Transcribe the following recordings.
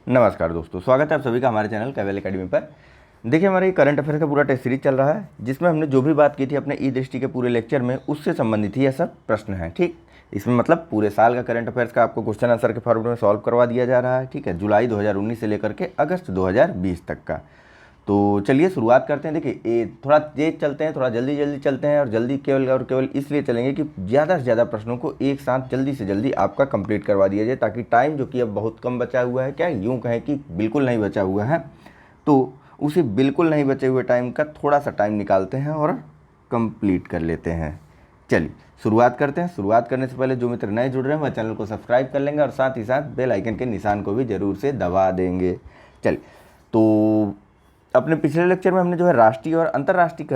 नमस्कार दोस्तों, स्वागत है आप सभी का हमारे चैनल कैवेल एकेडमी पर। देखिए, हमारे करंट अफेयर का पूरा टेस्ट सीरीज चल रहा है, जिसमें हमने जो भी बात की थी अपने ई दृष्टि के पूरे लेक्चर में, उससे संबंधित ही यह सब प्रश्न हैं। ठीक, इसमें मतलब पूरे साल का करंट अफेयर्स का आपको क्वेश्चन आंसर के फॉर्मेट में सॉल्व करवा दिया जा रहा है। ठीक है, जुलाई 2019 से लेकर के अगस्त 2020 तक का। तो चलिए शुरुआत करते हैं। देखिए, ये थोड़ा तेज चलते हैं, थोड़ा जल्दी जल्दी चलते हैं, और जल्दी केवल और केवल इसलिए चलेंगे कि ज़्यादा से ज़्यादा प्रश्नों को एक साथ जल्दी से जल्दी आपका कंप्लीट करवा दिया जाए, ताकि टाइम जो कि अब बहुत कम बचा हुआ है, क्या यूँ कहें कि बिल्कुल नहीं बचा हुआ है, तो उसी बिल्कुल नहीं बचे हुए टाइम का थोड़ा सा टाइम निकालते हैं और कंप्लीट कर लेते हैं। चलिए शुरुआत करते हैं। शुरुआत करने से पहले जो मित्र नए जुड़ रहे हैं वह चैनल को सब्सक्राइब कर लेंगे और साथ ही साथ बेल आइकन के निशान को भी ज़रूर से दबा देंगे। चलिए, तो अपने पिछले लेक्चर में हमने जो है राष्ट्रीय और अंतर्राष्ट्रीय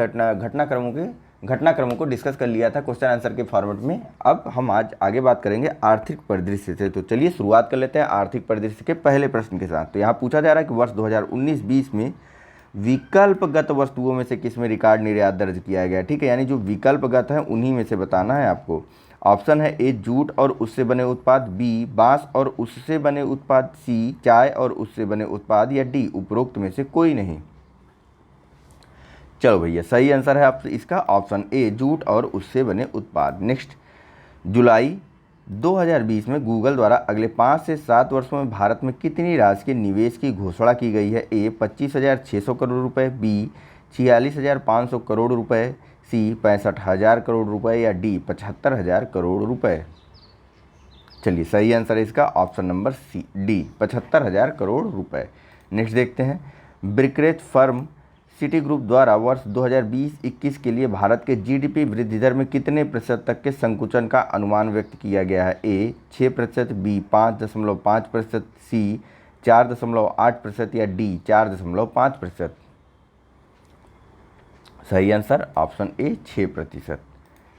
घटनाक्रमों को डिस्कस कर लिया था क्वेश्चन आंसर के फॉर्मेट में। अब हम आज आगे बात करेंगे आर्थिक परिदृश्य से। तो चलिए शुरुआत कर लेते हैं आर्थिक परिदृश्य के पहले प्रश्न के साथ। तो यहाँ पूछा जा रहा है कि वर्ष 2019-20 में विकल्पगत वस्तुओं में से किस में रिकॉर्ड निर्यात दर्ज किया गया। ठीक है, यानी जो विकल्पगत है उन्हीं में से बताना है आपको। ऑप्शन है ए जूट और उससे बने उत्पाद, बी बांस और उससे बने उत्पाद, सी चाय और उससे बने उत्पाद, या डी उपरोक्त में से कोई नहीं। चलो भैया, सही आंसर है आप इसका ऑप्शन ए जूट और उससे बने उत्पाद। नेक्स्ट, जुलाई 2020 में गूगल द्वारा अगले 5 से 7 वर्षों में भारत में कितनी राशि के निवेश की घोषणा की गई है। ए 25,600 करोड़ रुपए, बी 46,500 करोड़ रुपए, सी 65,000 करोड़ रुपए, या डी 75,000 करोड़ रुपए। चलिए, सही आंसर है इसका option number C D 75,000 crore रुपए। नेक्स्ट देखते हैं, ब्रिकरेज फर्म सिटी ग्रुप द्वारा वर्ष 2020-21 के लिए भारत के जीडीपी वृद्धि दर में कितने प्रतिशत तक के संकुचन का अनुमान व्यक्त किया गया है। ए 6%, बी 5.5%, सी 4.8%, या डी 4.5%। सही आंसर ऑप्शन ए 6%।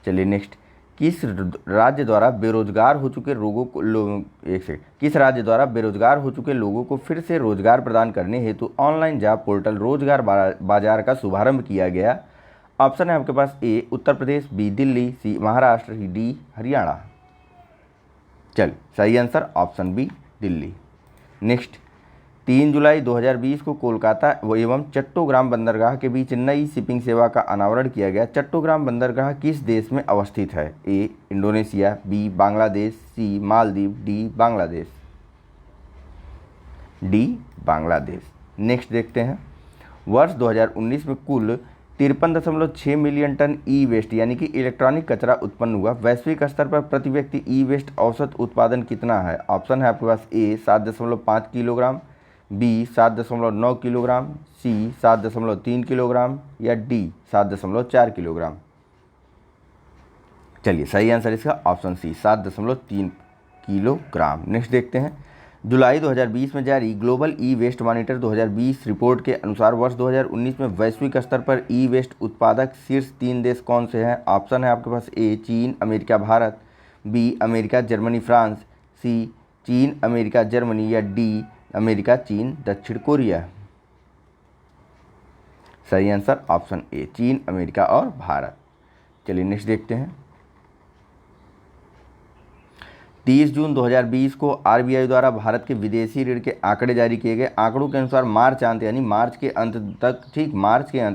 चलिए नेक्स्ट, किस राज्य द्वारा बेरोजगार हो चुके लोगों को फिर से रोजगार प्रदान करने हेतु ऑनलाइन जॉब पोर्टल रोजगार बाजार का शुभारंभ किया गया। ऑप्शन है आपके पास A Uttar Pradesh, B Delhi, C Maharashtra, D Haryana. चल, सही answer option B Delhi. Next, 3 जुलाई 2020 को कोलकाता एवं चट्टोग्राम बंदरगाह के बीच नई शिपिंग सेवा का अनावरण किया गया। चट्टोग्राम बंदरगाह किस देश में अवस्थित है। A Indonesia, B Bangladesh, C Maldives, D Bangladesh. D Bangladesh. Next देखते हैं, वर्ष 2019 में कुल 53.6 मिलियन टन ई वेस्ट यानी कि इलेक्ट्रॉनिक कचरा उत्पन्न हुआ। वैश्विक स्तर पर प्रति व्यक्ति ई वेस्ट औसत उत्पादन कितना है। ऑप्शन है आपके पास ए 7.5 किलोग्राम, बी 7.9 किलोग्राम, सी 7.3 किलोग्राम, या डी 7.4 किलोग्राम। चलिए, सही आंसर इसका ऑप्शन सी 7.3 किलोग्राम। नेक्स्ट देखते हैं, जुलाई 2020 में जारी global E waste monitor 2020 report के अनुसार वर्ष 2019 में वैश्विक स्तर पर ई वेस्ट उत्पादक शीर्ष 3 देश कौन से हैं। ऑप्शन है आपके पास ए चीन, America, Bharat, B America, Germany, France, C चीन, अमेरिका, जर्मनी, या डी अमेरिका, चीन, दक्षिण कोरिया। सही आंसर ऑप्शन ए चीन, अमेरिका और भारत। चलिए नेक्स्ट देखते हैं, 30 जून 2020 को आरबीआई द्वारा भारत के विदेशी ऋण के आंकड़े जारी किए गए। आंकड़ों के अनुसार मार्च के अंत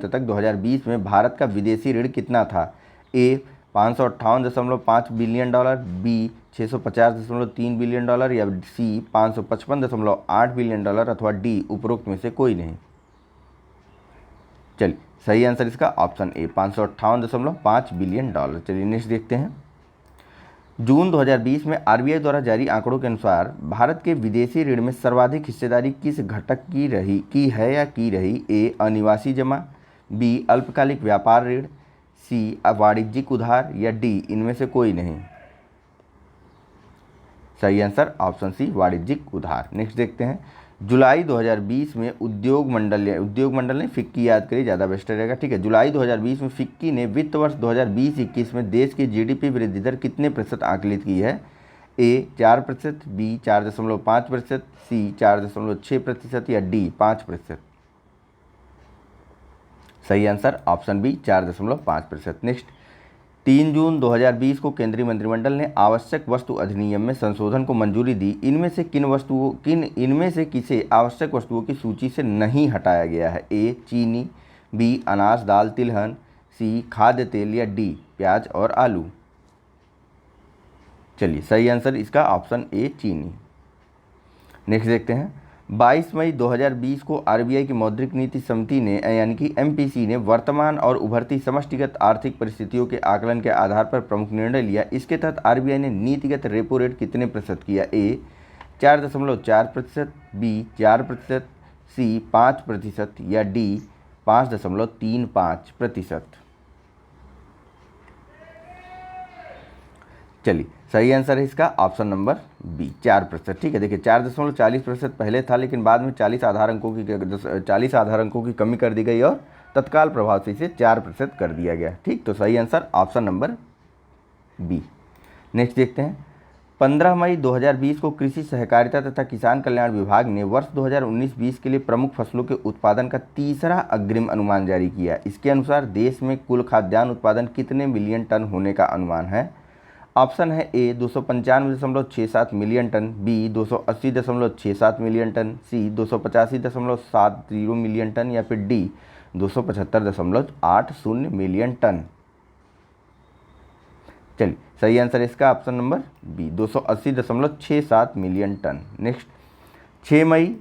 तक 2020 में भारत का विदेशी ऋण कितना था। A 558.5 billion dollar, B 650.3 billion dollar, या सी 555.8 बिलियन डॉलर, अथवा डी उपरोक्त में से कोई नहीं। चलिए, सही आंसर इसका ऑप्शन ए 558.5 बिलियन डॉलर। चलिए नेक्स्ट देखते हैं, जून 2020 में आरबीआई द्वारा जारी आंकड़ों के अनुसार भारत के विदेशी ऋण में सर्वाधिक हिस्सेदारी किस घटक की रही। ए अनिवासी जमा, बी अल्पकालिक व्यापार ऋण, सी वाणिज्यिक उधार, या डी इनमें से कोई नहीं। सही आंसर ऑप्शन सी वाणिज्यिक उधार। नेक्स्ट देखते हैं, जुलाई 2020 में उद्योग मंडल ने फिक्की याद करिए, ज़्यादा बेस्ट रहेगा। ठीक है, जुलाई 2020 में फिक्की ने वित्त वर्ष 2020-21 में देश की जीडीपी वृद्धि दर कितने प्रतिशत आकलित की है। ए 4%, बी 4.5%, सी 4.6%, या डी 5%। सही आंसर ऑप्शन बी 4.5%। नेक्स्ट, 3 जून 2020 को केंद्रीय मंत्रिमंडल ने आवश्यक वस्तु अधिनियम में संशोधन को मंजूरी दी। इनमें से किसे आवश्यक वस्तुओं की सूची से नहीं हटाया गया है? ए चीनी, बी अनाज दाल तिलहन, सी खाद्य तेल या डी प्याज और आलू। चलिए सही आंसर इसका ऑप्शन ए चीनी। नेक्स्ट देखते हैं, 22 मई 2020 को आरबीआई की मौद्रिक नीति समिति ने यानी कि एमपीसी ने वर्तमान और उभरती समष्टिगत आर्थिक परिस्थितियों के आकलन के आधार पर प्रमुख निर्णय लिया। इसके तहत आरबीआई ने नीतिगत रेपो रेट कितने प्रतिशत किया? ए 4.4%, बी 4%, सी 5% या डी 5.35%। चलिए सही आंसर है इसका ऑप्शन नंबर बी 4%। ठीक है, देखिए 4.40% पहले था, लेकिन बाद में 40 आधार अंकों की कमी कर दी गई और तत्काल प्रभाव से इसे 4% कर दिया गया। ठीक, तो सही answer option number B. Next देखते हैं, 15 मई 2020 को कृषि सहकारिता तथा किसान कल्याण विभाग ने वर्ष 2019-20 के लिए प्रमुख फसलों के उत्पादन का तीसरा अग्रिम अनुमान जारी किया। इसके अनुसार देश में कुल खाद्यान्न उत्पादन कितने मिलियन टन होने का अनुमान है? ऑप्शन है A 295.67 million ton, B 280.67 million ton, C 285.70 million ton या फिर डी 275.80 मिलियन टन। चलिए सही आंसर इसका option number B 280.67 million ton. Next, 6 मई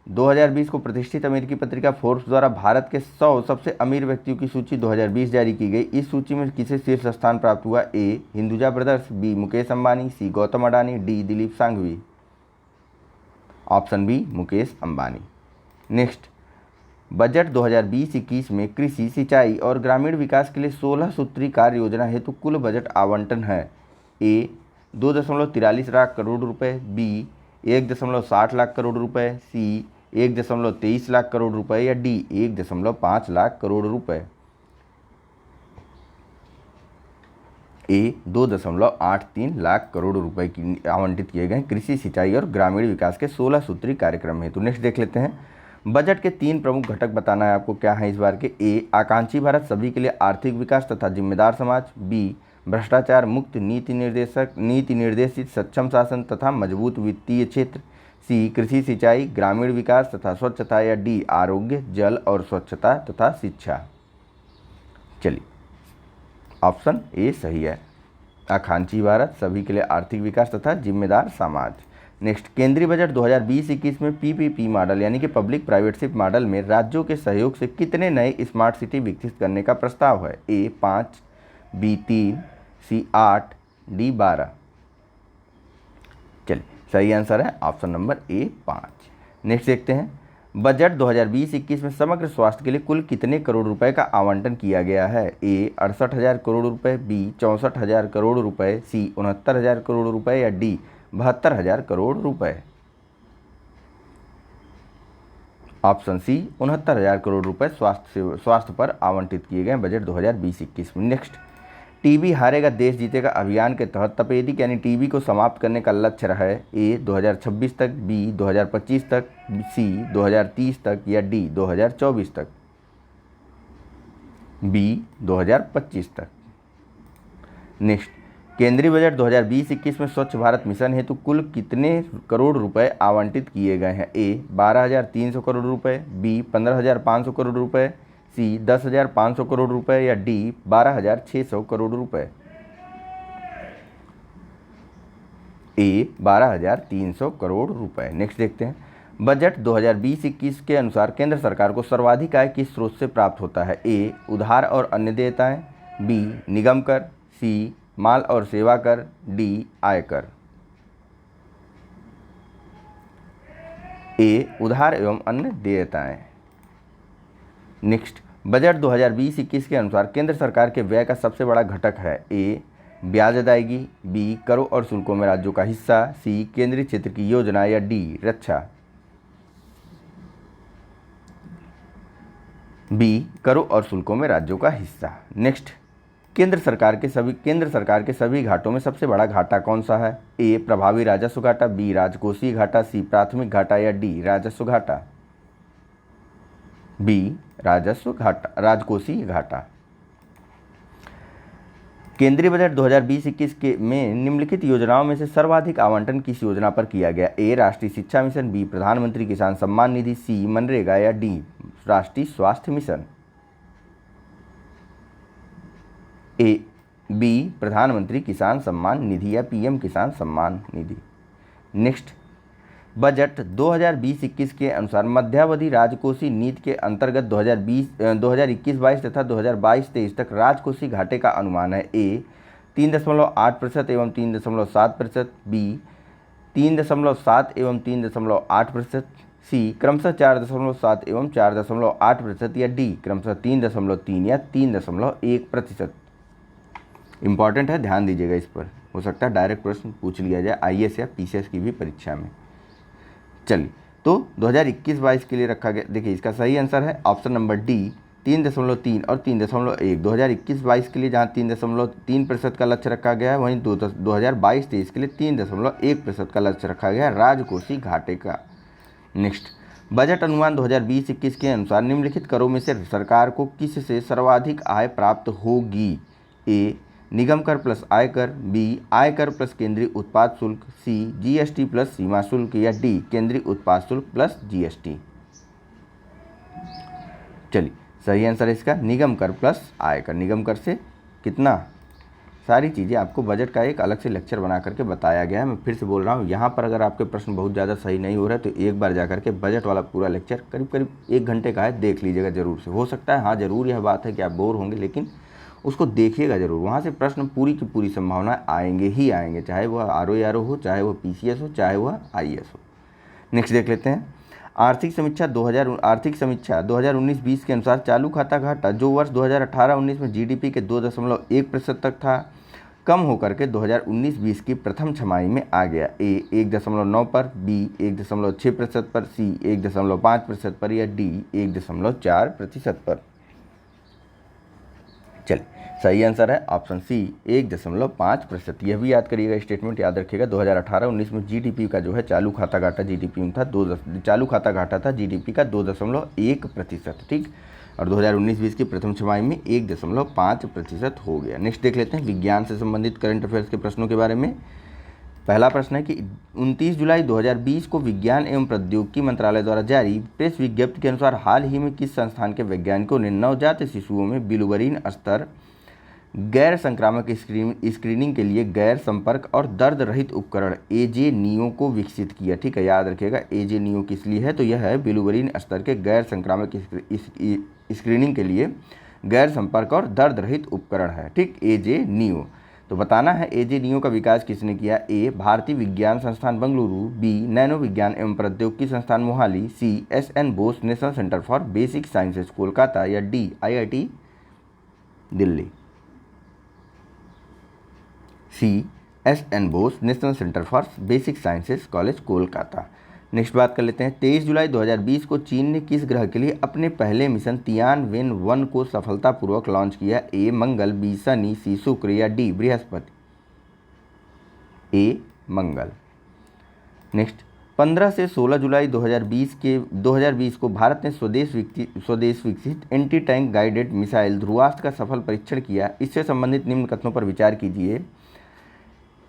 2020 को प्रतिष्ठित अमेरिकी पत्रिका फोर्ब्स द्वारा भारत के 100 सबसे अमीर व्यक्तियों की सूची 2020 जारी की गई। इस सूची में किसे शीर्ष स्थान प्राप्त हुआ? A Hinduja brothers, B Mukesh Ambani, C Gautam Adani, D Dilip Sanghvi. Option B Mukesh Ambani. Next, budget 2020-21 में कृषि, सिंचाई और ग्रामीण विकास के लिए 16 सूत्री कार्य योजना हेतु कुल बजट आवंटन है। ए 2.43 लाख करोड़ रुपए, बी 1.60 लाख करोड़ रुपए, सी 1.23 लाख करोड़ रुपए या डी 1.5 लाख करोड़ रुपए। ए 2.83 लाख करोड़ रुपए की आवंटित किए गए कृषि, सिंचाई और ग्रामीण विकास के 16 सूत्री कार्यक्रम हेतु। नेक्स्ट देख लेते हैं, बजट के 3 प्रमुख घटक बताना है आपको क्या है इस बार के। ए आकांक्षी भारत सभी के लिए आर्थिक विकास तथा जिम्मेदार समाज, बी भ्रष्टाचार मुक्त नीति निर्देशित सक्षम शासन तथा मजबूत वित्तीय क्षेत्र, सी कृषि, सिंचाई, ग्रामीण विकास तथा स्वच्छता या डी आरोग्य, जल और स्वच्छता तथा शिक्षा। चलिए ऑप्शन ए सही है, आकांक्षी भारत सभी के लिए आर्थिक विकास तथा जिम्मेदार समाज। नेक्स्ट, केंद्रीय बजट 2020-21 में पीपीपी मॉडल यानी कि पब्लिक प्राइवेटशिप मॉडल में राज्यों के सहयोग से कितने नए स्मार्ट सिटी विकसित करने का प्रस्ताव है? ए 5, बी 3, सी 8, डी 12। चलिए सही आंसर है ऑप्शन नंबर ए 5। नेक्स्ट देखते हैं, बजट 2020-21 में समग्र स्वास्थ्य के लिए कुल कितने करोड़ रुपए का आवंटन किया गया है? ए 68,000 करोड़ रुपए, बी 64,000 करोड़ रुपए, सी 69,000 करोड़ रुपए या डी 72,000 करोड़ रुपए। ऑप्शन सी 69,000 करोड़ रुपए स्वास्थ्य पर आवंटित किए गए बजट 2020-21 में। नेक्स्ट, टीबी हारेगा देश जीतेगा अभियान के तहत तपेदिक यानी टीबी को समाप्त करने का लक्ष्य है। ए 2026 तक, बी 2025 तक, सी 2030 तक या डी 2024 तक। बी 2025 तक। नेक्स्ट, केंद्रीय बजट 2020-21 में स्वच्छ भारत मिशन हेतु कुल कितने करोड़ रुपए आवंटित किए गए हैं? ए 12,300 करोड़ रुपए, बी 15,500 करोड़ रुपए, सी 10,500 करोड़ रुपए या डी 12,600 करोड़ रुपए। ए 12,300 करोड़ रुपए। नेक्स्ट देखते हैं, बजट 2020-21 के अनुसार केंद्र सरकार को सर्वाधिक आय किस स्रोत से प्राप्त होता है? ए उधार और अन्य देयताएं, बी निगम कर, सी माल और सेवा कर, डी आयकर। ए उधार एवं अन्य देयताएं। नेक्स्ट, बजट 2020-21 के अनुसार केंद्र सरकार के व्यय का सबसे बड़ा घटक है। ए ब्याज अदायगी, बी करों और शुल्कों में राज्यों का हिस्सा, सी केंद्रीय क्षेत्र की योजना या डी रक्षा। बी करों और शुल्कों में राज्यों का हिस्सा। नेक्स्ट, केंद्र सरकार के सभी घाटों में सबसे बड़ा घाटा कौन सा है? ए प्रभावी राजस्व घाटा, बी राजकोषीय घाटा, सी प्राथमिक घाटा या डी राजस्व घाटा। बी राजस्व घाटा, राजकोषीय घाटा। केंद्रीय बजट 2020-21 के में निम्नलिखित योजनाओं में से सर्वाधिक आवंटन किस योजना पर किया गया? ए राष्ट्रीय शिक्षा मिशन, बी प्रधानमंत्री किसान सम्मान निधि, सी मनरेगा या डी राष्ट्रीय स्वास्थ्य मिशन? ए बी प्रधानमंत्री किसान सम्मान निधि या पीएम किसान सम्मान निधि। नेक्स्ट, बजट 2020-21 के अनुसार मध्यावधि राजकोषीय नीति के अंतर्गत 2021-22 तथा 2022-23 तक राजकोषीय घाटे का अनुमान है। ए 3.8% एवं 3.7%, बी 3.7 एवं 3.8%, सी क्रमशः 4.7 एवं 4.8% या डी क्रमशः 3.3 या 3.1%। इंपॉर्टेंट है, ध्यान दीजिएगा इस पर, हो सकता है डायरेक्ट प्रश्न पूछ लिया जाए आईएएस या पीसीएस की भी परीक्षा में। चलिए, तो 2021-22 के लिए रखा गया, देखिए इसका सही आंसर है ऑप्शन नंबर डी 3.3 और 3.1। 2021-22 के लिए जहां 3.3% का लक्ष्य रखा गया है, वहीं 2022-23 के लिए 3.1% का लक्ष्य रखा गया है राजकोषीय घाटे का। नेक्स्ट, बजट अनुमान 2020-21 के अनुसार निम्नलिखित करों में से सरकार को किस से सर्वाधिक आय प्राप्त होगी? ए निगम कर प्लस आयकर, बी आयकर प्लस केंद्रीय उत्पाद शुल्क, सी जीएसटी प्लस सीमा शुल्क या डी केंद्रीय उत्पाद शुल्क प्लस जीएसटी। चलिए, सही आंसर है इसका निगम कर प्लस आयकर। निगम कर से कितना, सारी चीज़ें आपको बजट का एक अलग से लेक्चर बना करके बताया गया है। मैं फिर से बोल रहा हूँ, यहाँ पर अगर आपके प्रश्न बहुत ज़्यादा सही नहीं हो रहे तो एक बार जा करके बजट वाला पूरा लेक्चर करीब करीब 1 घंटे का है, देख लीजिएगा ज़रूर से। हो सकता है, हाँ ज़रूर यह बात है कि आप बोर होंगे, लेकिन उसको देखिएगा ज़रूर। वहाँ से प्रश्न पूरी की पूरी संभावना आएंगे ही आएंगे, चाहे वह आरओ हो, चाहे वह पीसीएस हो, चाहे वह आईएएस हो। नेक्स्ट देख लेते हैं, आर्थिक समीक्षा 2019-20 के अनुसार चालू खाता घाटा जो वर्ष 2018-19 में जीडीपी के 2.1% तक था, कम होकर के 2019-20 की प्रथम छमाही में आ गया। ए 1.9 पर, बी 1.6% पर, सी 1.5% पर या डी 1.4% पर। चलिए, सही आंसर है ऑप्शन सी 1.5%। यह भी याद करिएगा, स्टेटमेंट याद रखिएगा। 2018-19 में जीडीपी का जो है चालू खाता घाटा जीडीपी में था चालू खाता घाटा था जीडीपी का 2.1%, ठीक। और 2019-20 की प्रथम छमाही में 1.5% हो गया। नेक्स्ट देख लेते हैं विज्ञान से संबंधित करंट अफेयर्स के प्रश्नों के बारे में। पहला प्रश्न है कि 29 जुलाई 2020 को विज्ञान एवं प्रौद्योगिकी मंत्रालय द्वारा जारी प्रेस विज्ञप्ति के अनुसार हाल ही में किस संस्थान के वैज्ञानिकों ने नवजात शिशुओं में बिलुबरीन स्तर गैर संक्रामक स्क्रीनिंग के लिए गैर संपर्क और दर्द रहित उपकरण एजे नियो को विकसित किया? ठीक है, याद रखिएगा एजे नियो किस लिए है, तो यह है बिलुबरीन स्तर के गैर संक्रामक स्क्रीनिंग के लिए गैर संपर्क और दर्द रहित उपकरण है, ठीक, एजे नियो। तो बताना है एजे नियो का विकास किसने किया? ए भारतीय विज्ञान संस्थान बेंगलुरु, बी नैनो विज्ञान एवं प्रौद्योगिकी संस्थान Mohali, C SN Bose National Centre for Basic Sciences Kolkata या D IIT Delhi. C SN Bose National Centre for Basic Sciences College Kolkata. Next बात कर लेते हैं, 23 जुलाई 2020 को चीन ने किस ग्रह के लिए अपने पहले मिशन तियानवेन-1 को सफलतापूर्वक लॉन्च किया? ए मंगल, बी शनि, सी शुक्र या डी बृहस्पति? ए मंगल। नेक्स्ट, 15 से 16 जुलाई 2020 को भारत ने स्वदेश विकसित anti tank guided missile Dhruvastra का सफल परीक्षण किया। इससे संबंधित निम्न कथनों पर विचार कीजिए।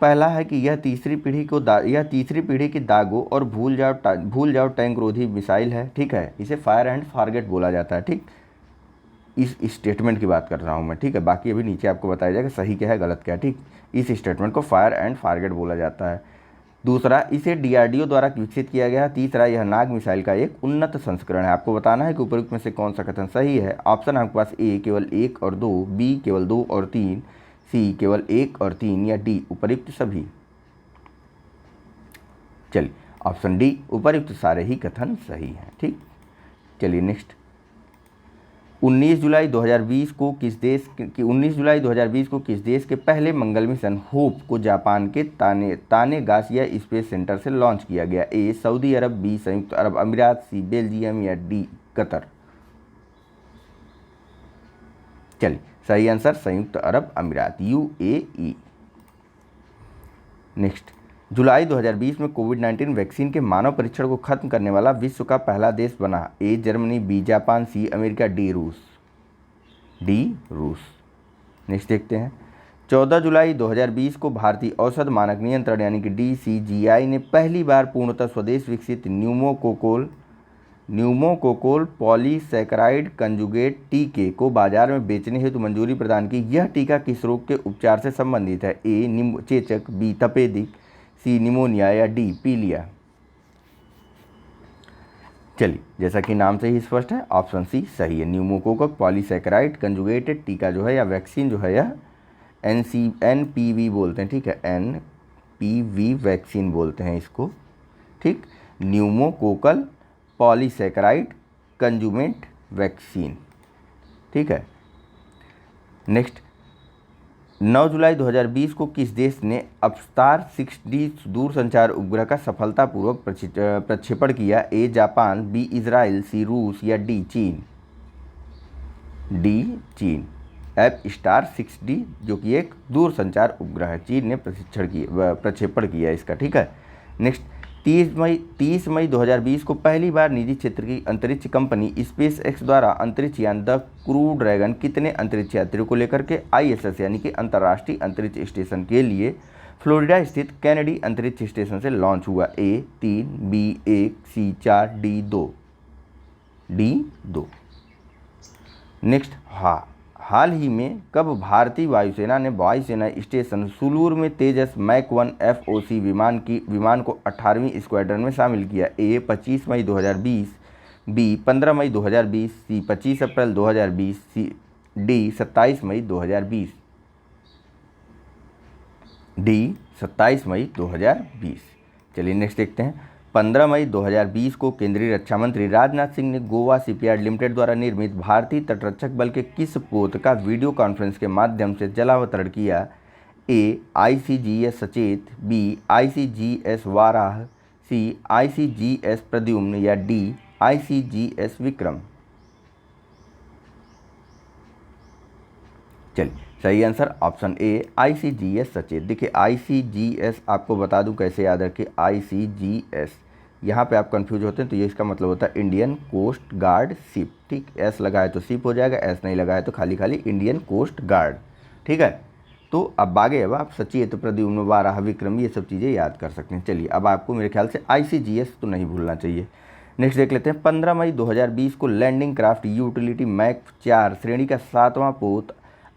पहला है कि यह तीसरी पीढ़ी की दागों और भूल जाओ टैंक रोधी मिसाइल है, ठीक है। इसे फायर एंड फॉरगेट बोला जाता है, ठीक। इस स्टेटमेंट की बात कर रहा हूँ मैं, ठीक है। बाकी अभी नीचे आपको बताया जाएगा सही क्या है गलत क्या है, ठीक। इस स्टेटमेंट को फायर एंड फॉरगेट बोला जाता है। दूसरा, इसे डीआरडीओ द्वारा विकसित किया गया। तीसरा, यह नाग मिसाइल का एक उन्नत संस्करण है। आपको बताना है कि उपयुक्त में से कौन सा कथन सही है। ऑप्शन है आपके पास ए केवल 1 और 2, बी केवल 2 और 3, सी केवल 1 और 3 या डी उपयुक्त सभी। चलिए, ऑप्शन डी उपयुक्त सारे ही कथन सही हैं, ठीक। चलिए नेक्स्ट, 19 जुलाई 2020 को किस देश के पहले मंगल मिशन होप को जापान के तानेगाशिया स्पेस सेंटर से लॉन्च किया गया? ए सऊदी अरब, बी संयुक्त अरब अमीरात, सी बेल्जियम या डी कतर? चलिए, सही आंसर संयुक्त अरब अमीरात, यूएई। नेक्स्ट, जुलाई 2020 में कोविड-19 वैक्सीन के मानव परीक्षण को खत्म करने वाला विश्व का पहला देश बना? A Germany, B Japan, C America, D रूस? डी रूस। नेक्स्ट देखते हैं, 14 जुलाई 2020 को भारतीय औषध मानक नियंत्रण यानी कि DCGI ने पहली बार पूर्णतः स्वदेश विकसित न्यूमोकोकोल पॉलीसैकेराइड कंजुगेट टीके को बाजार में बेचने हेतु मंजूरी प्रदान की। यह टीका किस रोग के उपचार से संबंधित है? ए चेचक, बी तपेदिक, सी निमोनिया या डी पीलिया। चलिए, जैसा कि नाम से ही स्पष्ट है, ऑप्शन सी सही है। न्यूमोकोकक पॉलीसैकेराइड कंजुगेटेड टीका जो है या वैक्सीन जो है यह NPV बोलते हैं, ठीक है, NPV वैक्सीन बोलते हैं इसको, ठीक, न्यूमोकोकल पॉलीसैकेराइड कंजुगेट वैक्सीन, ठीक है। नेक्स्ट, 9 जुलाई 2020 को किस देश ने अवतार 6D दूरसंचार उपग्रह का सफलतापूर्वक प्रक्षेपण किया? ए जापान, बी इजराइल, सी रूस या डी चीन। डी चीन। एफ-स्टार 6D जो कि एक दूरसंचार उपग्रह है, चीन ने प्रक्षेपण किया इसका, ठीक है। नेक्स्ट, 30 मई 2020 को पहली बार निजी क्षेत्र की अंतरिक्ष कंपनी SpaceX द्वारा अंतरिक्ष यान द क्रू ड्रैगन कितने अंतरिक्ष यात्रियों को लेकर के ISS यानी कि अंतर्राष्ट्रीय अंतरिक्ष स्टेशन के लिए फ्लोरिडा स्थित कैनेडी अंतरिक्ष स्टेशन से लॉन्च हुआ? A 3, B 1, C 4, D 2। D 2। Next, हाल ही में कब भारतीय वायुसेना ने वायुसेना स्टेशन सुलूर में तेजस मैक 1 FOC विमान को 18वीं स्क्वाड्रन में शामिल किया? ए 25 मई 2020, बी 15 मई 2020, सी 25 अप्रैल 2020, सी डी 27 मई 2020। डी 27 मई 2020। चलिए नेक्स्ट देखते हैं। 15 मई 2020 को केंद्रीय रक्षा मंत्री राजनाथ सिंह ने गोवा शिपयार्ड लिमिटेड द्वारा निर्मित भारतीय तटरक्षक बल के किस पोत का वीडियो कॉन्फ्रेंस के माध्यम से जलावतरण किया? ए ICGS सचेत, बी ICGS वाराह, सी ICGS प्रद्युम्न या डी ICGS विक्रम। चलिए, सही आंसर ऑप्शन ए ICGS सचेत। देखिए, ICGS आपको बता दूं कैसे याद रखें। ICGS यहाँ पे आप कंफ्यूज होते हैं तो ये इसका मतलब होता है इंडियन कोस्ट गार्ड शिप, ठीक। एस लगा है तो शिप हो जाएगा, एस नहीं लगा है तो खाली खाली इंडियन कोस्ट गार्ड, ठीक है। तो अब आगे अब आप सचेत, प्रद्युम्न, वाराह, विक्रम ये सब चीज़ें याद कर सकते हैं। चलिए, अब आपको मेरे ख्याल से ICGS तो नहीं भूलना चाहिए। नेक्स्ट देख लेते हैं। 15 मई 2020 को लैंडिंग क्राफ्ट यूटिलिटी मैक 4 श्रेणी का 7वां पोत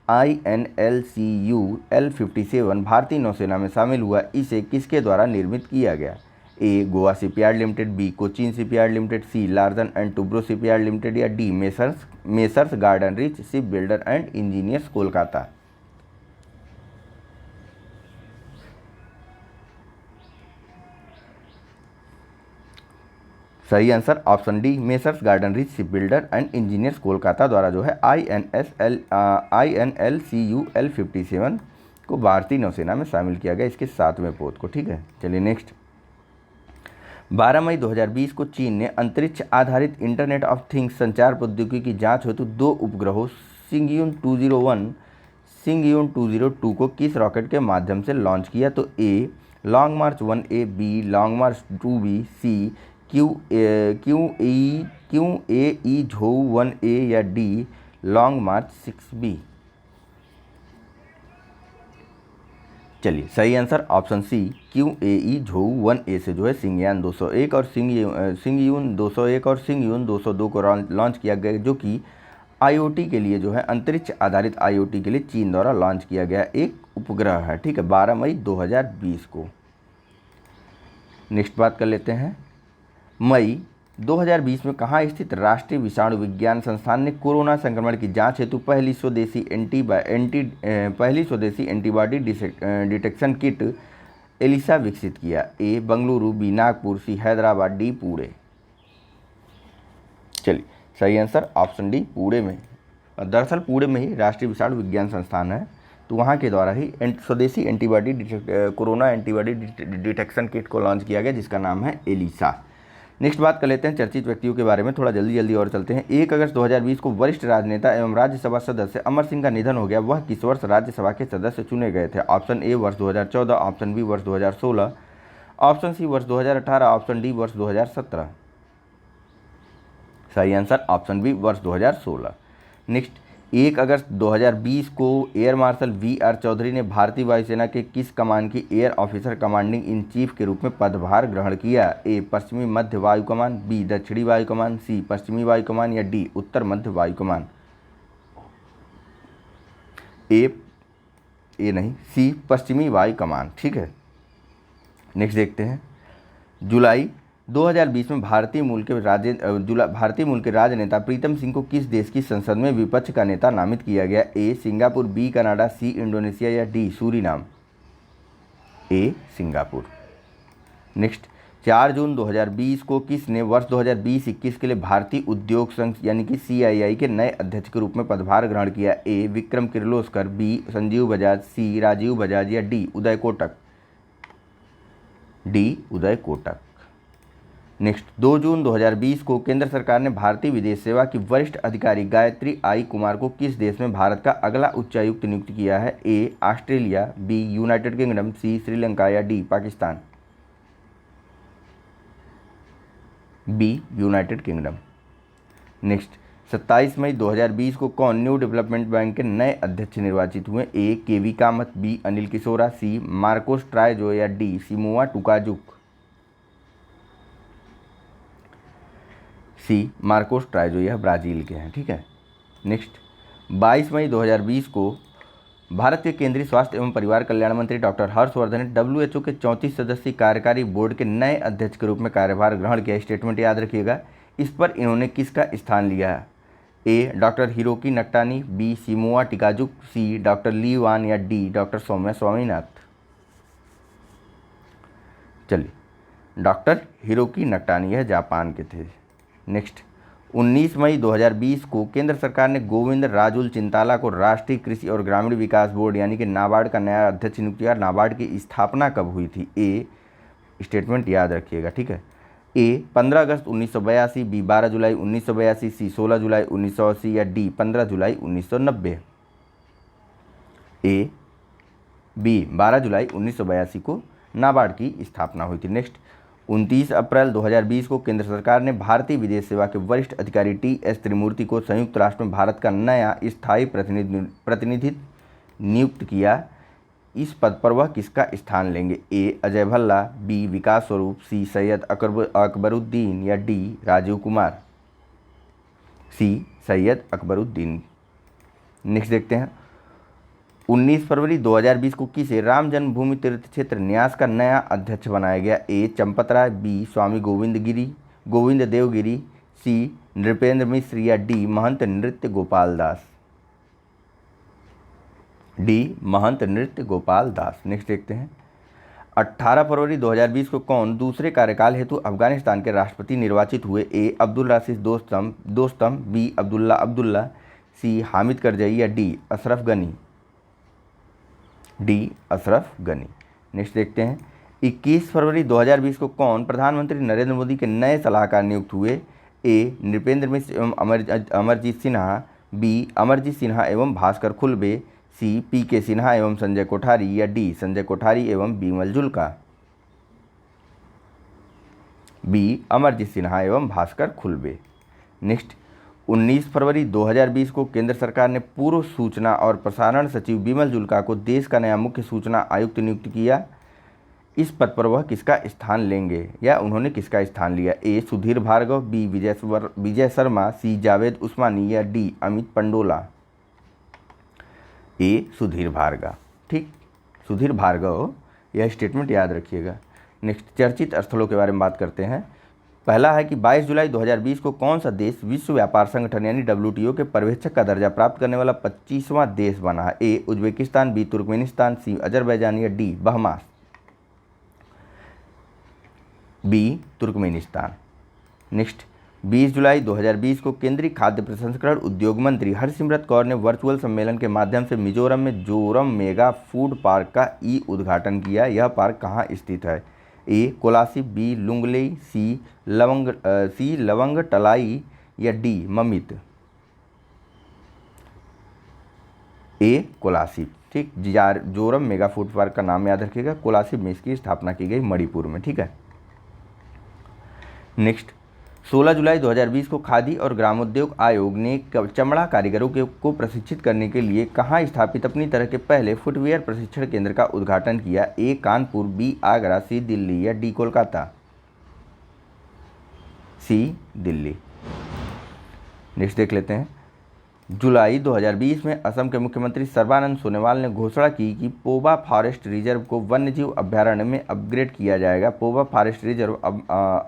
INLCU L57 भारतीय नौसेना में शामिल हुआ। इसे किसके द्वारा निर्मित किया गया? A Goa Shipyard Limited, B Cochin Shipyard Limited, C Larsen and Toubro Shipyard Limited या D Messrs Garden Reach Ship Builder and Engineers Kolkata. सही answer option D Messrs Garden Reach Ship Builder and Engineers Kolkata द्वारा जो है INLCU L57 को भारतीय नौसेना में शामिल किया गया, इसके 7वें पोत को, ठीक है। चलिए नेक्स्ट। 12 मई 2020 को चीन ने अंतरिक्ष आधारित इंटरनेट ऑफ थिंग्स संचार प्रौद्योगिकी की जांच हेतु 2 उपग्रहों सिंगयून 201, सिंगयून 202 को किस रॉकेट के माध्यम से लॉन्च किया? तो A Long March 1A, B Long March 2B, C QAE Zhou 1A या डी लॉन्ग मार्च 6B। चलिए, सही answer option C QAE Zhou 1A से जो है सिंगयान 201 और सिंगयून 201 और सिंगयून 202 को लॉन्च किया गया, जो कि IoT के लिए जो है अंतरिक्ष आधारित IoT के लिए चीन द्वारा लॉन्च किया गया एक उपग्रह है, ठीक है, 12 मई 2020 को। नेक्स्ट बात कर लेते हैं। मई 2020 में कहाँ स्थित राष्ट्रीय विषाणु विज्ञान संस्थान ने कोरोना संक्रमण की जांच हेतु पहली स्वदेशी एंटीबॉडी डिटेक्शन किट एलिसा विकसित किया? A Bengaluru, B Nagpur, C Hyderabad, D Pune. चलिए, सही आंसर ऑप्शन डी पुणे में। दरअसल पुणे में ही राष्ट्रीय विषाणु विज्ञान संस्थान है, तो वहाँ के द्वारा ही स्वदेशी कोरोना एंटीबॉडी डिटेक्शन किट को लॉन्च किया गया, जिसका नाम है एलिसा। नेक्स्ट बात कर लेते हैं चर्चित व्यक्तियों के बारे में, थोड़ा जल्दी और चलते हैं। 1 अगस्त 2020 को वरिष्ठ राजनेता एवं राज्यसभा सदस्य अमर सिंह का निधन हो गया। वह किस वर्ष राज्यसभा के सदस्य चुने गए थे? ऑप्शन ए वर्ष 2014, ऑप्शन बी वर्ष 2016, ऑप्शन सी वर्ष 2018, ऑप्शन डी वर्ष 2017। सही आंसर ऑप्शन बी वर्ष 2016। नेक्स्ट, 1 अगस्त 2020 को एयर मार्शल VR चौधरी ने भारतीय वायुसेना के किस कमान की air officer commanding in chief के रूप में पदभार ग्रहण किया? ए पश्चिमी मध्य वायु कमान, बी दक्षिणी वायु कमान, सी पश्चिमी वायु कमान या डी उत्तर मध्य वायु कमान? ए नहीं, सी पश्चिमी वायु कमान। ठीक है, नेक्स्ट देखते हैं। जुलाई 2020 में भारतीय मूल के राजनेता प्रीतम सिंह को किस देश की संसद में विपक्ष का नेता नामित किया गया? A Singapore, B Canada, C Indonesia या D Suriname? A Singapore. Next, 4 जून 2020 को किसने वर्ष 2020-21 के लिए भारतीय उद्योग संघ यानी कि CII के नए अध्यक्ष के रूप में पदभार ग्रहण किया? ए विक्रम किर्लोस्कर, बी संजीव बजाज, सी राजीव बजाज या D Uday Kotak? D Uday Kotak. Next, 2 जून 2020 को केंद्र सरकार ने भारतीय विदेश सेवा की वरिष्ठ अधिकारी गायत्री आई कुमार को किस देश में भारत का अगला उच्चायुक्त नियुक्त किया है? A Australia, B United Kingdom, C Sri Lanka या D Pakistan? B United Kingdom. Next, 27 मई 2020 को कौन न्यू डेवलपमेंट बैंक के नए अध्यक्ष निर्वाचित हुए? ए केवी कामत, बी अनिल किशोरा, सी मार्कोस ट्राइजो या डी सिमोआ टुकाजुक? सी मार्कोस ट्राइजो, यह ब्राज़ील के हैं। ठीक है, नेक्स्ट, 22 मई 2020 को भारत के केंद्रीय स्वास्थ्य एवं परिवार कल्याण मंत्री डॉक्टर हर्षवर्धन ने WHO के 34 सदस्यीय कार्यकारी बोर्ड के नए अध्यक्ष के रूप में कार्यभार ग्रहण किया। स्टेटमेंट याद रखिएगा। इस पर इन्होंने किसका स्थान लिया? ए डॉक्टर हिरोकी नट्टानी, बी सिमोआ टिकाजुक, सी डॉक्टर ली वान या डी डॉक्टर सौम्या स्वामीनाथन? चलिए, डॉक्टर हिरोकी नट्टानी, यह जापान के थे। नेक्स्ट, 19 मई 2020 को केंद्र सरकार ने गोविंद राजुल चिंताला को राष्ट्रीय कृषि और ग्रामीण विकास बोर्ड यानी कि नाबार्ड का नया अध्यक्ष नियुक्त किया। नाबार्ड की स्थापना कब हुई थी? ए स्टेटमेंट याद रखिएगा। ठीक है, ए 15 अगस्त 1982, बी 12 जुलाई 1982, सी 16 जुलाई 1980 या डी 15 जुलाई 1990? ए बी 12 जुलाई 1982 को नाबार्ड की स्थापना हुई थी। नेक्स्ट, 29 अप्रैल 2020 को केंद्र सरकार ने भारतीय विदेश सेवा के वरिष्ठ अधिकारी TS त्रिमूर्ति को संयुक्त राष्ट्र में भारत का नया स्थायी प्रतिनिधि नियुक्त किया। इस पद पर वह किसका स्थान लेंगे? ए अजय भल्ला, बी विकास स्वरूप, सी सैयद अकबरुद्दीन या डी राजीव कुमार? सी सैयद अकबरुद्दीन। नेक्स्ट देखते हैं, 19 फरवरी 2020 को किसे राम जन्मभूमि तीर्थ क्षेत्र न्यास का नया अध्यक्ष बनाया गया? ए चंपत राय, बी स्वामी गोविंद देवगिरी, सी नृपेंद्र मिश्र या डी महंत नृत्य गोपाल दास? डी महंत नृत्य गोपाल दास। नेक्स्ट देखते हैं, 18 फरवरी 2020 को कौन दूसरे कार्यकाल हेतु अफगानिस्तान के राष्ट्रपति निर्वाचित हुए? A Abdul Rashid Dostum, B Abdullah, C Hamid Karzai या D Ashraf Ghani? D Ashraf Ghani. Next देखते हैं, 21 फरवरी 2020 को कौन प्रधानमंत्री नरेंद्र मोदी के नए सलाहकार नियुक्त हुए? ए नृपेंद्र मिश्र एवं अमरजीत सिन्हा, बी अमरजीत सिन्हा एवं भास्कर खुलबे, सी PK सिन्हा एवं संजय कोठारी या डी संजय कोठारी एवं बीमल जुल्का? बी अमरजीत सिन्हा एवं भास्कर खुलबे। नेक्स्ट, 19 फरवरी 2020 को केंद्र सरकार ने पूर्व सूचना और प्रसारण सचिव बीमल जुल्का को देश का नया मुख्य सूचना आयुक्त नियुक्त किया। इस पद पर वह किसका स्थान लेंगे या उन्होंने किसका स्थान लिया? ए सुधीर भार्गव, बी विजय शर्मा, सी जावेद उस्मानी या डी अमित पंडोला? ए सुधीर भार्गव। ठीक, सुधीर भार्गव, यह स्टेटमेंट याद रखिएगा। नेक्स्ट, चर्चित स्थलों के बारे में बात करते हैं। पहला है कि 22 जुलाई 2020 को कौन सा देश विश्व व्यापार संगठन यानी WTO के पर्यवेक्षक का दर्जा प्राप्त करने वाला 25वां देश बना है? A Uzbekistan, B Turkmenistan, C Azerbaijan या D Bahamas? B Turkmenistan. Next, 20 जुलाई 2020 को केंद्रीय खाद्य प्रसंस्करण उद्योग मंत्री हरसिमरत कौर ने वर्चुअल सम्मेलन के माध्यम से मिजोरम में जोरम मेगा फूड पार्क का उद्घाटन किया। यह पार्क कहाँ स्थित है? ए कोलासिब, बी लुंगलेई, सी लवंग टलाई या डी ममित? ए कोलासिब। ठीक, जोरम मेगा फूड पार्क का नाम याद रखिएगा। कोलासिब में इसकी स्थापना की गई मणिपुर में। ठीक है, नेक्स्ट, 16 जुलाई 2020 को खादी और ग्रामोद्योग आयोग ने चमड़ा कारीगरों को प्रशिक्षित करने के लिए कहाँ स्थापित अपनी तरह के पहले फुटवियर प्रशिक्षण केंद्र का उद्घाटन किया? ए कानपुर, बी आगरा, सी दिल्ली या डी कोलकाता? सी दिल्ली। नेक्स्ट देख लेते हैं। जुलाई 2020 में असम के मुख्यमंत्री सर्बानंद सोनोवाल ने घोषणा की कि पोबा फॉरेस्ट रिजर्व को वन्यजीव अभ्यारण्य में अपग्रेड किया जाएगा। पोबा फॉरेस्ट रिजर्व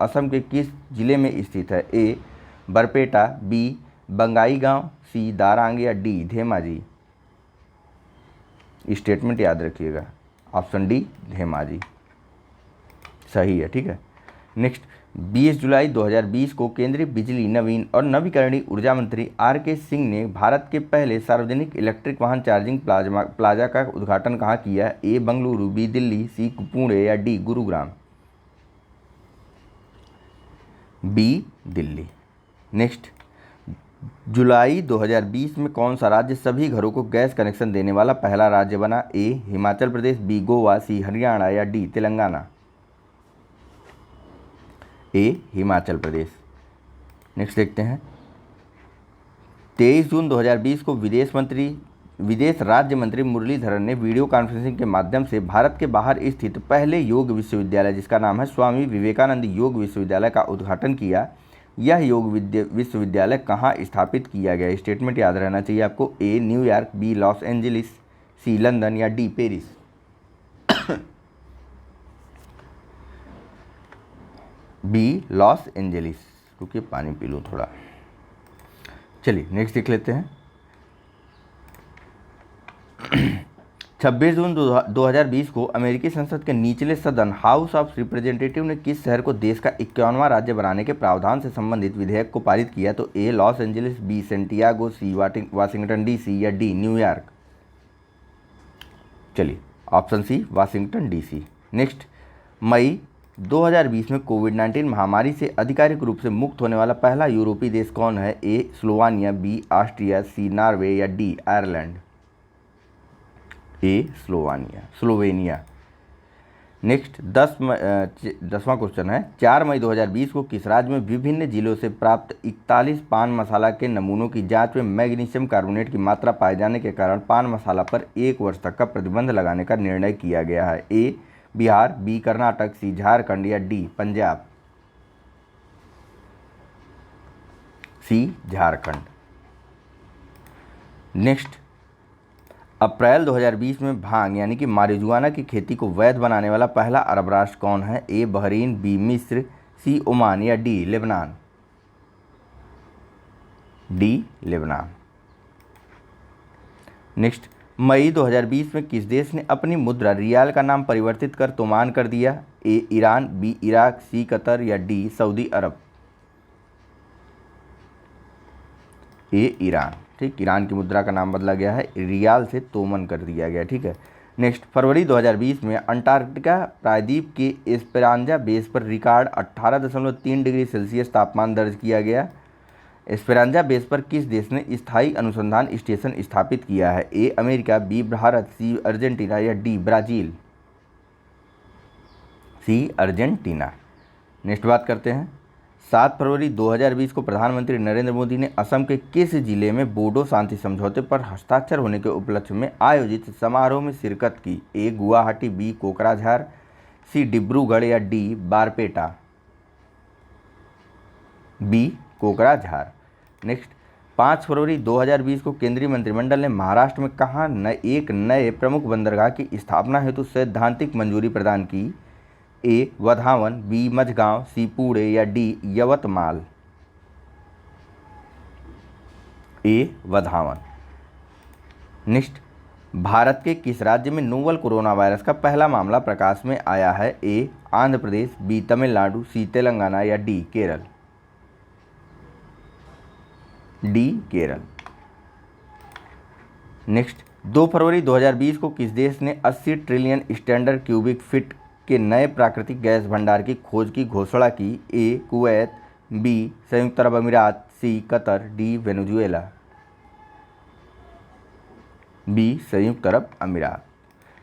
असम के किस जिले में स्थित है? ए बरपेटा, बी बंगाईगांव, सी दारांग या डी धेमाजी? स्टेटमेंट याद रखिएगा, ऑप्शन डी धेमाजी सही है। ठीक है। नेक्स्ट, 20 जुलाई 2020 को केंद्रीय बिजली, नवीन और नवीकरणीय ऊर्जा मंत्री आर के सिंह ने भारत के पहले सार्वजनिक इलेक्ट्रिक वाहन चार्जिंग प्लाजा का उद्घाटन कहाँ किया? A Bengaluru, B Delhi, C Pune या D Gurugram? B Delhi. Next, जुलाई 2020 में कौन सा राज्य सभी घरों को गैस कनेक्शन देने वाला पहला राज्य बना? ए हिमाचल प्रदेश, बी गोवा, सी हरियाणा या डी तेलंगाना? ए हिमाचल प्रदेश। नेक्स्ट देखते हैं। 23 जून 2020 को विदेश राज्य मंत्री मुरलीधरन ने वीडियो कॉन्फ्रेंसिंग के माध्यम से भारत के बाहर स्थित पहले योग विश्वविद्यालय, जिसका नाम है स्वामी विवेकानंद योग विश्वविद्यालय, का उद्घाटन किया। यह योग विश्वविद्यालय कहाँ स्थापित किया गया? स्टेटमेंट याद रहना चाहिए आपको। A New York, B Los Angeles, C London या D Paris? B Los Angeles. रुकिए पानी पी लूँ थोड़ा। चलिए नेक्स्ट देख लेते हैं। 26 जून 2020 को अमेरिकी संसद के निचले सदन हाउस ऑफ रिप्रेजेंटेटिव ने किस शहर को देश का 51वां राज्य बनाने के प्रावधान से संबंधित विधेयक को पारित किया? तो A Los Angeles, B Santiago, C Washington DC या डी न्यूयॉर्क? चलिए option C Washington DC. Next, मई 2020 में कोविड-19 महामारी से आधिकारिक रूप से मुक्त होने वाला पहला यूरोपीय देश कौन है? ए स्लोवानिया, बी ऑस्ट्रिया, सी नॉर्वे या डी आयरलैंड? ए स्लोवेनिया। नेक्स्ट, 10वां क्वेश्चन है। 4 मई 2020 को किस राज्य में विभिन्न जिलों से प्राप्त 41 पान मसाला के नमूनों की जांच में मैग्नीशियम कार्बोनेट की मात्रा पाए जाने के कारण पान मसाला पर 1 वर्ष तक का प्रतिबंध लगाने का निर्णय किया गया है? ए बिहार, बी कर्नाटक, सी झारखंड या डी पंजाब? सी झारखंड। नेक्स्ट, अप्रैल 2020 में भांग यानी कि मारिजुआना की खेती को वैध बनाने वाला पहला अरब राष्ट्र कौन है? ए बहरीन, बी मिस्र, सी ओमान या D Lebanon? D Lebanon. Next, मई 2020 में किस देश ने अपनी मुद्रा रियाल का नाम परिवर्तित कर तोमान कर दिया? ए ईरान, बी इराक, सी कतर या डी सऊदी अरब? ए ईरान। ठीक, ईरान की मुद्रा का नाम बदला गया है, रियाल से तोमन कर दिया गया। ठीक है। नेक्स्ट, फरवरी 2020 में अंटार्कटिका प्रायद्वीप के एस्पेरांजा बेस पर रिकॉर्ड 18.3 डिग्री सेल्सियस तापमान दर्ज किया गया। एस्पेरांजा बेस पर किस देश ने स्थायी अनुसंधान स्टेशन स्थापित किया है? A America, B Bharat, C Argentina या D Brazil? C Argentina. Next बात करते हैं। 7 फरवरी 2020 को प्रधानमंत्री नरेंद्र मोदी ने असम के किस जिले में बोडो शांति समझौते पर हस्ताक्षर होने के उपलक्ष्य में आयोजित समारोह में शिरकत की? A Guwahati, B Kokrajhar, C Dibrugarh या D Barpeta? B Kokrajhar. Next, 5 फरवरी 2020 को केंद्रीय मंत्रिमंडल ने महाराष्ट्र में कहाँ एक नए प्रमुख बंदरगाह की स्थापना हेतु सैद्धांतिक मंजूरी प्रदान की? ए वधावन, बी मझगांव, सी पुणे या डी यवतमाल? ए वधावन। नेक्स्ट, भारत के किस राज्य में नोवल कोरोना वायरस का पहला मामला प्रकाश में आया है? ए आंध्र प्रदेश, बी तमिलनाडु, सी तेलंगाना या D Kerala? D Kerala. Next, 2 फरवरी 2020 को किस देश ने 80 ट्रिलियन स्टैंडर्ड क्यूबिक फीट के नए प्राकृतिक गैस भंडार की खोज की घोषणा की? ए कुवैत, बी संयुक्त अरब अमीरात, सी कतर, डी वेनेजुएला? बी संयुक्त अरब अमीरात।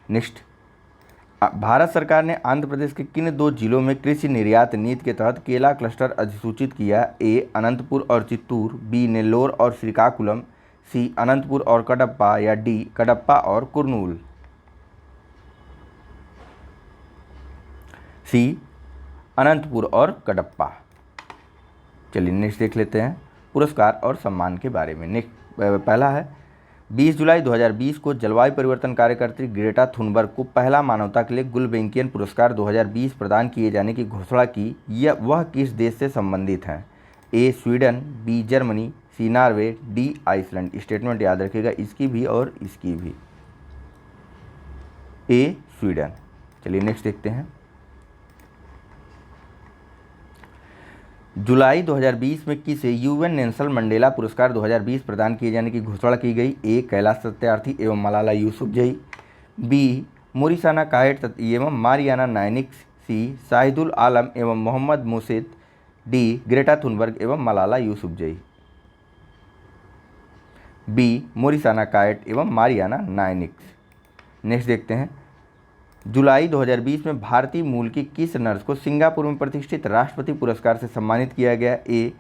नेक्स्ट, भारत सरकार ने आंध्र प्रदेश के किन 2 जिलों में कृषि निर्यात नीति के तहत केला क्लस्टर अधिसूचित किया? ए अनंतपुर और चित्तूर, बी नेल्लोर और श्रीकाकुलम, सी अनंतपुर और कडप्पा या डी कडप्पा और कुर्नूल। सी अनंतपुर और कडप्पा। चलिए नेक्स्ट देख लेते हैं पुरस्कार और सम्मान के बारे में। नेक्स्ट पहला है 20 जुलाई 2020 को जलवायु परिवर्तन कार्यकर्त्री ग्रेटा थुनबर्ग को पहला मानवता के लिए गुलबेंकियन पुरस्कार 2020 प्रदान किए जाने की घोषणा की। यह वह किस देश से संबंधित है? ए स्वीडन, बी जर्मनी, सी नॉर्वे, डी आइसलैंड। स्टेटमेंट याद रखिएगा इसकी भी और इसकी भी। ए स्वीडन। चलिए नेक्स्ट देखते हैं। जुलाई 2020 में किसे यूएन नेल्सन मंडेला पुरस्कार 2020 प्रदान किए जाने की घोषणा की गई? ए कैलाश सत्यार्थी एवं मलाला यूसुफजई, बी मोरिसाना कायट एवं मारियाना नायनिक्स, सी शाहिदुल आलम एवं मोहम्मद मोसेद, डी ग्रेटा थुनबर्ग एवं मलाला यूसुफजई। बी मोरिसाना कायट एवं मारियाना नायनिक्स। नेक्स्ट देखते हैं। जुलाई 2020 में भारतीय मूल की किस नर्स को सिंगापुर में प्रतिष्ठित राष्ट्रपति पुरस्कार से सम्मानित किया गया? ए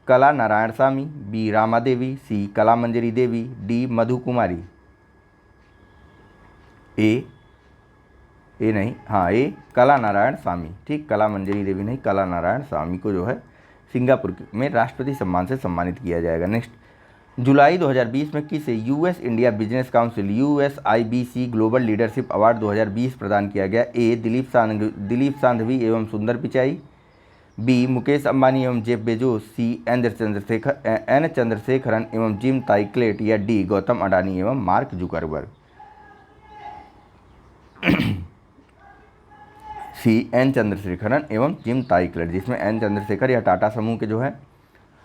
कला नारायण स्वामी, बी रामा देवी, सी कला मंजरी देवी, डी मधु कुमारी। ए कला नारायण स्वामी। ठीक, कला मंजरी देवी नहीं, कला नारायण स्वामी को जो है सिंगापुर में राष्ट्रपति सम्मान से सम्मानित किया जाएगा। नेक्स्ट, जुलाई 2020 में किसे US India business council USIBC global leadership award 2020 प्रदान किया गया? ए दिलीप सांघवी एवं सुंदर पिचाई, बी मुकेश अंबानी एवं Jeff Bezos, C N Chandrasekaran एवं जिम ताइक्लेट या डी गौतम अडानी एवं Mark Zuckerberg. C N Chandrasekaran एवं जिम ताइक्लेट, जिसमें एन चंद्रशेखर या टाटा समूह के जो है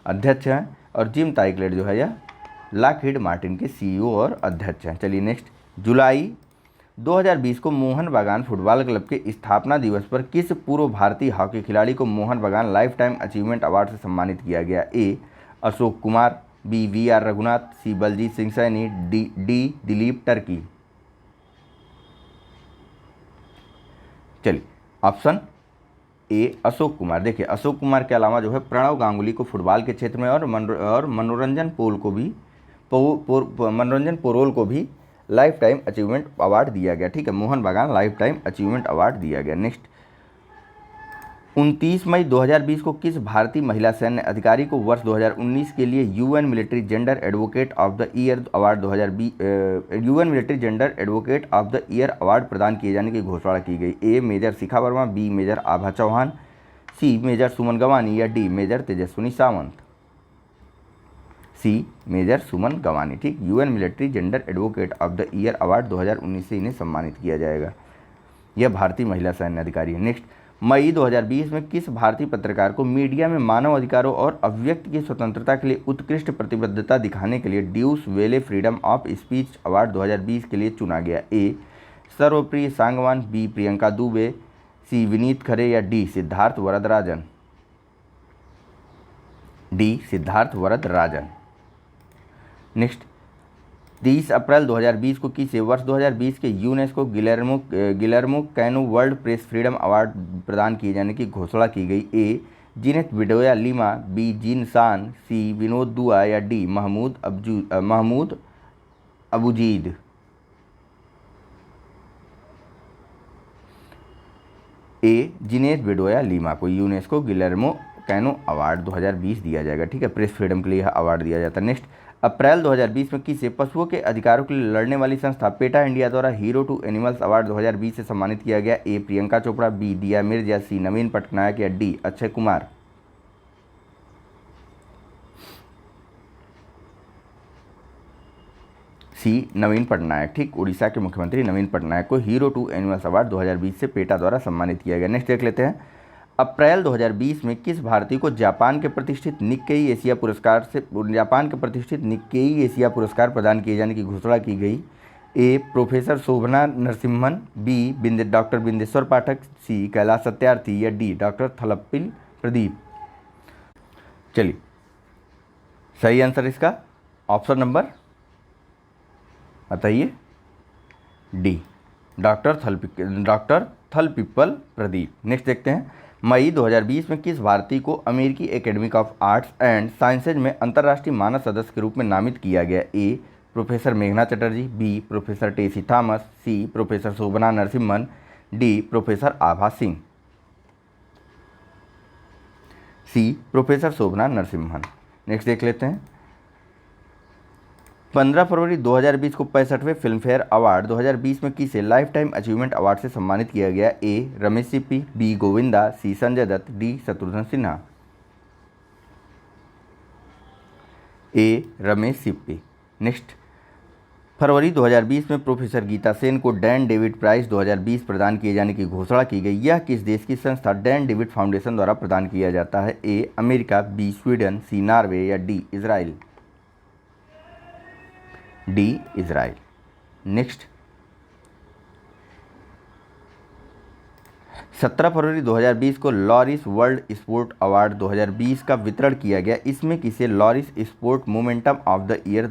अध्यक्ष हैं और जिम ताइक्लेट जो है यह लॉकहीड मार्टिन के CEO और अध्यक्ष हैं। चलिए नेक्स्ट, जुलाई 2020 को मोहन बागान फुटबॉल क्लब के स्थापना दिवस पर किस पूर्व भारतीय हॉकी खिलाड़ी को मोहन बागान लाइफ टाइम अचीवमेंट अवार्ड से सम्मानित किया गया? ए अशोक कुमार, बी VR रघुनाथ, सी बलजीत सिंह सैनी, डी दिलीप टर्की। चलिए ऑप्शन ए अशोक कुमार। देखिए अशोक कुमार के अलावा जो है प्रणव गांगुली को फुटबॉल के क्षेत्र में और मनोरंजन पोरोल को भी लाइफ टाइम अचीवमेंट अवार्ड दिया गया। ठीक है, मोहन बागान लाइफ टाइम अचीवमेंट अवार्ड दिया गया। नेक्स्ट, 29 मई 2020 को किस भारतीय महिला सैन्य अधिकारी को वर्ष 2019 के लिए UN Military Gender Advocate of the Year Award 2020 UN Military Gender Advocate of the Year Award प्रदान किए जाने की घोषणा की गई? A Major Shikha Verma, B Major Abha Chauhan, C Major Suman Gawani या D Major Tejaswini Sawant. C Major Suman Gawani. ठीक, UN Military Gender Advocate of the Year Award 2019 से इन्हें सम्मानित किया जाएगा। यह भारतीय महिला सैन्य अधिकारी है। नेक्स्ट, मई 2020 में किस भारतीय पत्रकार को मीडिया में मानव अधिकारों और अभिव्यक्ति की स्वतंत्रता के लिए उत्कृष्ट प्रतिबद्धता दिखाने के लिए ड्यूस वेले फ्रीडम ऑफ स्पीच अवार्ड 2020 के लिए चुना गया? A Sarvapriya Sangwan, B Priyanka Dubey, C Vineet Khare या D Siddharth Varadarajan. D Siddharth Varadarajan. Next, 30 अप्रैल 2020 को किसे वर्ष 2020 के UNESCO Guillermo Cano World Press Freedom Award प्रदान किए जाने की घोषणा की गई? A Jineth Bedoya Lima, B Jean San, C Vinod Dua या D Mahmoud Abuzeid. A Jineth Bedoya Lima को यूनेस्को गिलेर्मो कैनो अवार्ड 2020 दिया जाएगा। ठीक है, प्रेस फ्रीडम के लिए यह अवार्ड दिया जाता है। नेक्स्ट, अप्रैल 2020 में किसे पशुओं के अधिकारों के लिए लड़ने वाली संस्था पेटा इंडिया द्वारा हीरो टू एनिमल्स अवार्ड 2020 से सम्मानित किया गया? ए प्रियंका चोपड़ा, बी दिया मिर्जा, सी नवीन पटनायक या डी अक्षय कुमार। सी नवीन पटनायक। ठीक, उड़ीसा के मुख्यमंत्री नवीन पटनायक को हीरो टू एनिमल्स अवार्ड 2020 से पेटा द्वारा सम्मानित किया गया। नेक्स्ट देख लेते हैं, अप्रैल 2020 में किस भारतीय को जापान के प्रतिष्ठित निक्केई एशिया पुरस्कार प्रदान किए जाने की घोषणा की गई? ए professor Shobhana Narasimhan, B doctor Bindeshwar पाठक, सी कैलाश सत्यार्थी या डी डॉक्टर थलप्पिल प्रदीप। चलिए सही आंसर इसका ऑप्शन नंबर बताइए, डी डॉक्टर थलपिप्पल प्रदीप। नेक्स्ट देखते हैं, मई 2020 में किस भारतीय को अमेरिकी academy of arts and sciences में अंतर्राष्ट्रीय मानद सदस्य के रूप में नामित किया गया? ए प्रोफेसर मेघना Chatterjee, B Professor Tessy Thomas, C Professor Shobhana Narasimhan, D Professor Abha Singh. C Professor Shobhana Narasimhan. Next देख लेते हैं, 15 फरवरी 2020 को 65वें फिल्म फेयर अवार्ड 2020 में किसे लाइफ टाइम अचीवमेंट अवार्ड से सम्मानित किया गया? ए रमेश सिप्पी, बी गोविंदा, सी संजय दत्त, डी शत्रुघ्न सिन्हा। ए रमेश सिप्पी। नेक्स्ट, फरवरी 2020 में प्रोफेसर गीता सेन को डैन डेविड प्राइज 2020 प्रदान किए जाने की घोषणा की गई। यह किस देश की संस्था डैन डेविड फाउंडेशन द्वारा प्रदान किया जाता है? A America, B Sweden, C Norway या D Israel. D Israel. Next, 17 फरवरी 2020 को लॉरिस वर्ल्ड स्पोर्ट अवार्ड 2020 का वितरण किया गया। इसमें किसे Laureus sport momentum of the year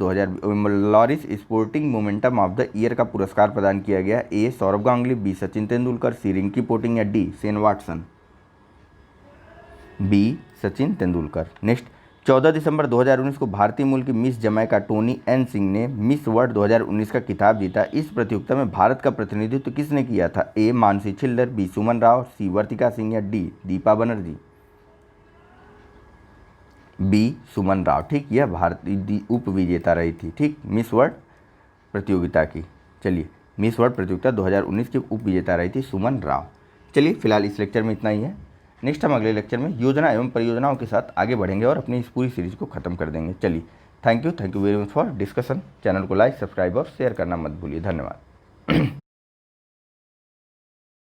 Laureus sporting momentum of the year का पुरस्कार प्रदान किया गया? A Sourav Ganguly, B Sachin Tendulkar, C Ricky Ponting या D Shane Watson. B Sachin Tendulkar. Next, 14 दिसंबर 2019 को भारतीय मूल की Miss Jamaica Toni Ann Singh ने मिस वर्ल्ड 2019 का खिताब जीता। इस प्रतियोगिता में भारत का प्रतिनिधित्व किसने किया था? ए मानसी छिल्लर, बी सुमन राव, सी वर्तिका सिंह या डी दीपा बनर्जी। बी सुमन राव। ठीक, यह भारतीय उप विजेता रही थी, ठीक, मिस वर्ल्ड प्रतियोगिता की। चलिए, मिस वर्ल्ड प्रतियोगिता 2019 की उप विजेता रही थी सुमन राव। चलिए, फिलहाल इस लेक्चर में इतना ही है। नेक्स्ट हम अगले लेक्चर में योजना एवं परियोजनाओं के साथ आगे बढ़ेंगे और अपनी इस पूरी सीरीज को खत्म कर देंगे। चलिए, thank you very much for discussion. Channel को लाइक, सब्सक्राइब और शेयर करना मत भूलिए। धन्यवाद।